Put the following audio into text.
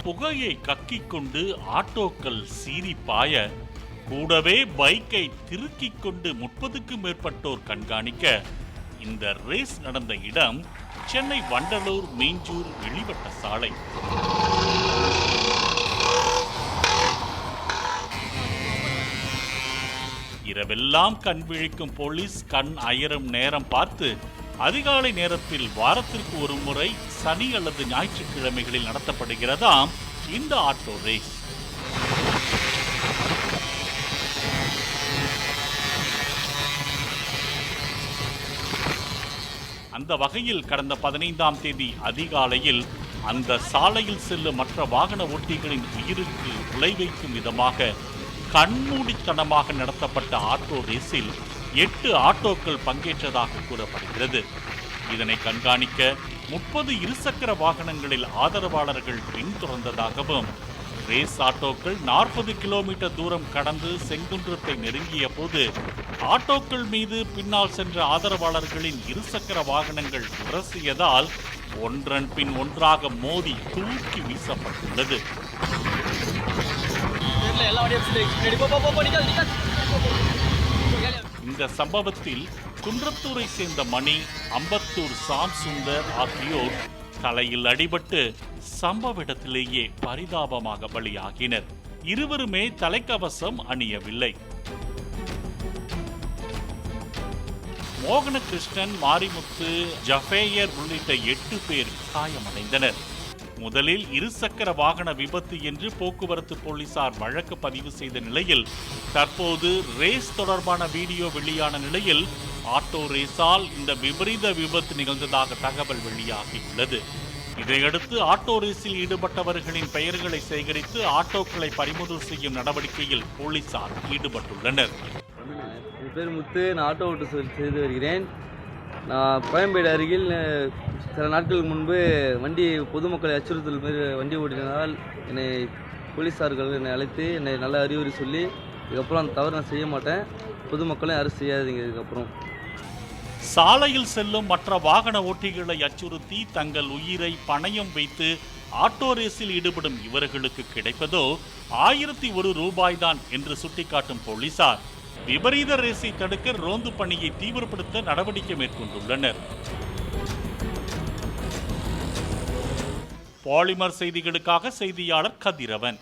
புகையை கக்கிக் கொண்டு ஆட்டோக்கள் சீறி பாய, கூடவே பைக்கை திருக்கிக் கொண்டு 30க்கும் மேற்பட்டோர் கண்காணிக்க இந்த ரேஸ் நடந்த இடம் சென்னை வண்டலூர் மீஞ்சூர் வெளிவட்ட சாலை. இரவெல்லாம் கண் விழிக்கும் போலீஸ் கண் அயரும் நேரம் பார்த்து அதிகாலை நேரத்தில் வாரத்திற்கு ஒரு முறை சனி அல்லது ஞாயிற்றுக்கிழமைகளில் நடத்தப்படுகிறதாம் இந்த ஆட்டோ ரேஸ். அந்த வகையில் கடந்த 15ஆம் தேதி அதிகாலையில் அந்த சாலையில் செல்லும் மற்ற வாகன ஓட்டிகளின் உயிருக்கு உலை வைக்கும் விதமாக கண்மூடித்தனமாக நடத்தப்பட்ட ஆட்டோ ரேஸில் 8 ஆட்டோக்கள் பங்கேற்றதாக கூறப்படுகிறது. இதனை கண்காணிக்க 30 இருசக்கர வாகனங்களில் ஆதரவாளர்கள் பின்தொடர்ந்ததாகவும், ரேஸ் ஆட்டோக்கள் 40 கிலோமீட்டர் தூரம் கடந்து செங்குன்றத்தை நெருங்கிய போது ஆட்டோக்கள் மீது பின்னால் சென்ற ஆதரவாளர்களின் இருசக்கர வாகனங்கள் உரசியதால் ஒன்றன் பின் ஒன்றாக மோதி தூக்கி வீசப்பட்டுள்ளது. இந்த சம்பவத்தில் குன்றத்தூரை சேர்ந்த மணி, அம்பத்தூர் சாம் சுந்தர் ஆகியோர் தலையில் அடிபட்டு சம்பவ இடத்திலேயே பரிதாபமாக பலியாகினர். இருவருமே தலைக்கவசம் அணியவில்லை. மோகனகிருஷ்ணன், மாரிமுத்து, ஜஃபேயர் உள்ளிட்ட 8 பேர் காயமடைந்தனர். முதலில் இருசக்கர வாகன விபத்து என்று போக்குவரத்து போலீசார் வழக்கு பதிவு செய்த நிலையில் தற்போது ரேஸ் தொடர்பான வீடியோ வெளியான நிலையில் ஆட்டோ ரேஸால் இந்த விபரீத விபத்து நிகழ்ந்ததாக தகவல் வெளியாகியுள்ளது. இதையடுத்து ஆட்டோ ரேஸில் ஈடுபட்டவர்களின் பெயர்களை சேகரித்து ஆட்டோக்களை பறிமுதல் செய்யும் நடவடிக்கையில் போலீசார் ஈடுபட்டுள்ளனர். என் பேர் முத்து, நான் ஆட்டோ ஓட்டு செய்து வருகிறேன். நான் கோயம்பேடு அருகில் சில நாட்களுக்கு முன்பு பொதுமக்களை அச்சுறுத்தல் மாரி வண்டி ஓட்டினால் என்னை போலீஸார்கள் என்னை அழைத்து என்னை நல்ல அறிவுரை சொல்லி, இதுக்கப்புறம் அந்த தவறு நான் செய்ய மாட்டேன், பொதுமக்களையும் யாரும் செய்யாதீங்க. இதுக்கப்புறம் சாலையில் செல்லும் மற்ற வாகன ஓட்டிகளை அச்சுறுத்தி தங்கள் உயிரை பணயம் வைத்து ஆட்டோ ரேஸில் ஈடுபடும் இவர்களுக்கு கிடைப்பதோ 1001 ரூபாய்தான் என்று சுட்டிக்காட்டும் போலீசார் விபரீத ரேஸை தடுக்க ரோந்து பணியை தீவிரப்படுத்த நடவடிக்கை மேற்கொண்டுள்ளனர். பாலிமர் செய்திகளுக்காக செய்தியாளர் கதிரவன்.